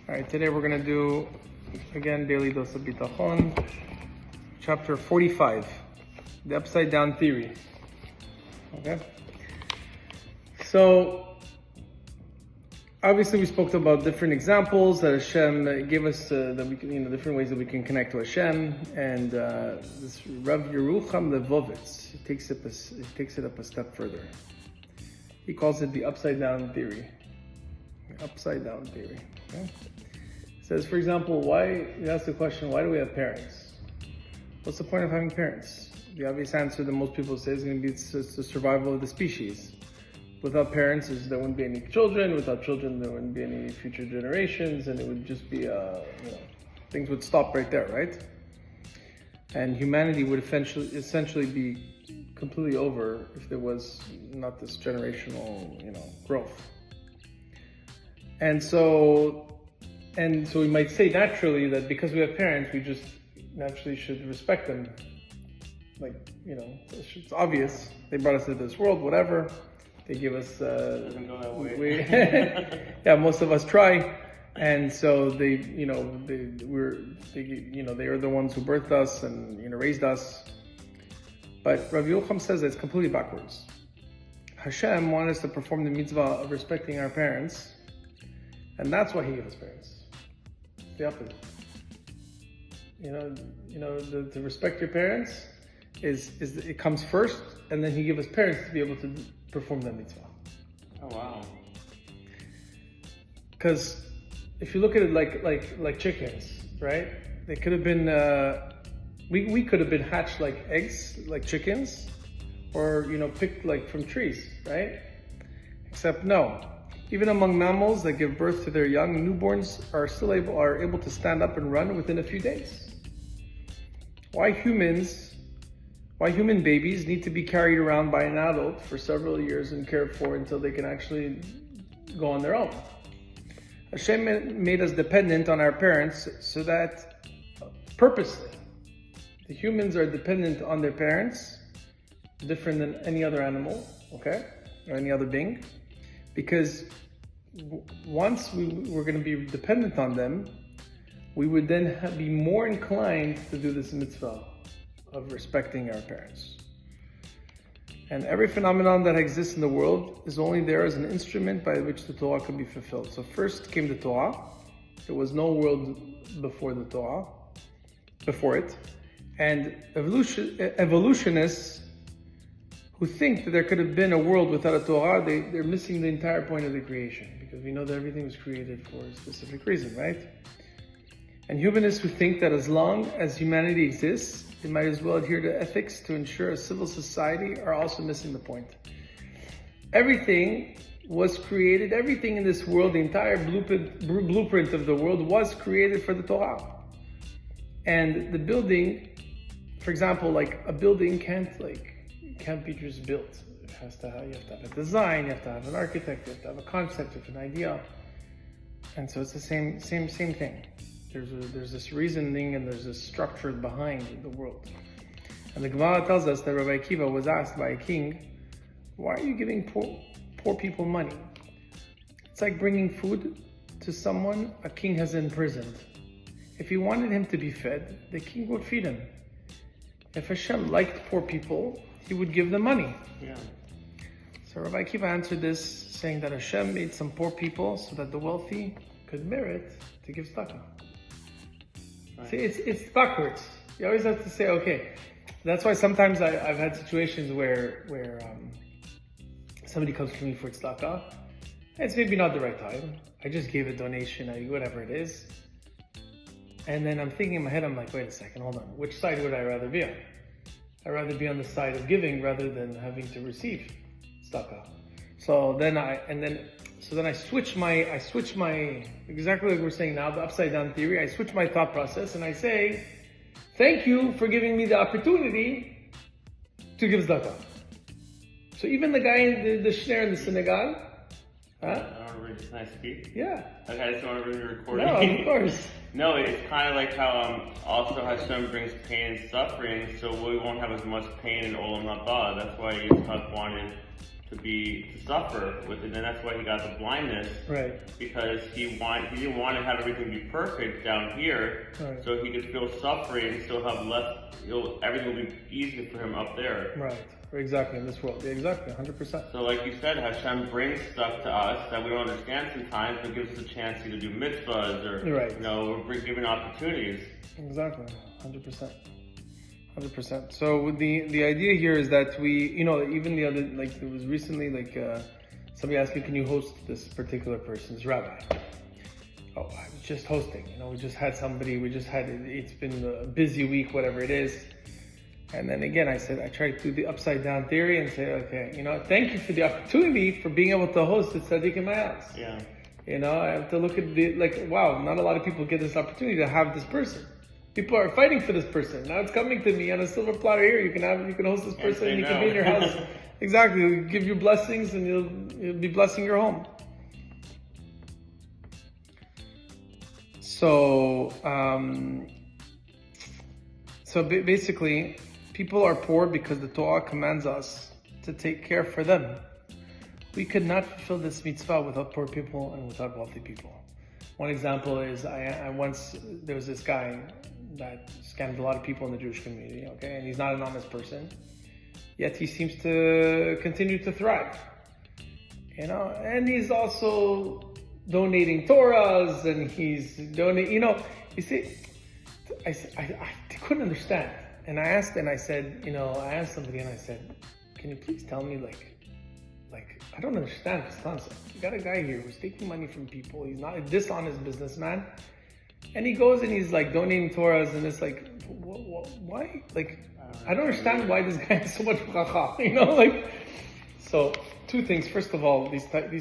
Alright, today we're going to do, again, Daily Dose of Bitachon, chapter 45, the Upside Down Theory. Okay? So, obviously we spoke about different examples that Hashem gave us, that we can, different ways that we can connect to Hashem, and this Rav Yerucham Levovitz, he takes it up a step further. He calls it the Upside Down Theory. Upside Down Theory. Okay? Says, for example, you ask the question, why do we have parents? What's the point of having parents? The obvious answer that most people say is going to be it's the survival of the species. Without parents, there wouldn't be any children. Without children, there wouldn't be any future generations, and it would just be, things would stop right there, right? And humanity would essentially be completely over if there was not this generational, growth. And so we might say naturally that because we have parents, we just naturally should respect them. It's obvious. They brought us into this world, whatever. They give us, doesn't go that way. yeah, most of us try. And so they are the ones who birthed us and, raised us. But Rav Yocham says that it's completely backwards. Hashem wanted us to perform the mitzvah of respecting our parents, and that's why He gave us parents. The opposite. To respect your parents is it comes first, and then He gives us parents to be able to perform that mitzvah. Oh wow! Because if you look at it like chickens, right? They could have been we could have been hatched like eggs, like chickens, or picked like from trees, right? Except no. Even among mammals that give birth to their young, newborns are able to stand up and run within a few days. Why human babies need to be carried around by an adult for several years and cared for until they can actually go on their own? Hashem made us dependent on our parents so that purposely the humans are dependent on their parents, different than any other animal, okay, or any other being. Because once we were going to be dependent on them, we would then be more inclined to do this mitzvah of respecting our parents. And every phenomenon that exists in the world is only there as an instrument by which the Torah can be fulfilled. So first came the Torah. There was no world before the Torah, before it. And evolutionists who think that there could have been a world without a Torah, they're missing the entire point of the creation, because we know that everything was created for a specific reason, right? And humanists who think that as long as humanity exists, they might as well adhere to ethics to ensure a civil society are also missing the point. Everything was created, everything in this world, the entire blueprint of the world was created for the Torah. And the building, for example, like a building can't be just built. You have to have a design, you have to have an architect, you have to have a concept, you have an idea. And so it's the same thing. There's this reasoning and there's this structure behind the world. And the Gemara tells us that Rabbi Akiva was asked by a king, why are you giving poor people money? It's like bringing food to someone a king has imprisoned. If he wanted him to be fed, the king would feed him. If Hashem liked poor people, He would give them money. Yeah. So Rabbi Akiva answered this saying that Hashem made some poor people so that the wealthy could merit to give tzedakah. Right. See, it's backwards. You always have to say, okay. That's why sometimes I've had situations where somebody comes to me for tzedakah. It's maybe not the right time. I just gave a donation, whatever it is. And then I'm thinking in my head, I'm like, wait a second, hold on. Which side would I rather be on? I'd rather be on the side of giving rather than having to receive tzedakah. So then I switch my, exactly like we're saying now, the upside down theory, I switch my thought process and I say, thank you for giving me the opportunity to give tzedakah. So even the guy in the shneur in the synagogue, I want to read this nice speech. Yeah. Okay, I just want to read the recording. No, of course. No, it's kind of like how also Hashem brings pain and suffering, so we won't have as much pain in Olam Haba. That's why Yitzchak wanted to suffer with it, and that's why he got the blindness. Right. Because he didn't want to have everything be perfect down here, Right. so he could feel suffering and still have everything will be easy for him up there. Right. Exactly, in this world. Yeah, exactly, 100%. So like you said, Hashem brings stuff to us that we don't understand sometimes, but gives us a chance to either do mitzvahs or, Right. or given opportunities. Exactly, 100%. 100%. So the idea here is that we, even the other, like it was recently, like somebody asked me, can you host this particular person's rabbi? Oh, I was just hosting. We just had somebody, it's been a busy week, whatever it is. And then again, I tried to do the upside down theory and say, okay, thank you for the opportunity for being able to host at Tzaddik in my house. Yeah. I have to look at wow, not a lot of people get this opportunity to have this person. People are fighting for this person. Now it's coming to me on a silver platter here. You can host this person and you can be in your house. Exactly. We'll give you blessings and you'll be blessing your home. So, basically, people are poor because the Torah commands us to take care for them. We could not fulfill this mitzvah without poor people and without wealthy people. One example is there was this guy that scammed a lot of people in the Jewish community, okay? And he's not an honest person, yet he seems to continue to thrive, and he's also donating Torahs and he's donating, you see, I couldn't understand. And I asked somebody and I said, can you please tell me, like, I don't understand this concept. You got a guy here who's taking money from people. He's not a dishonest businessman. And he goes and he's like donating Torahs and it's like, why? Like, I don't understand why this guy has so much bracha, so two things. First of all, these people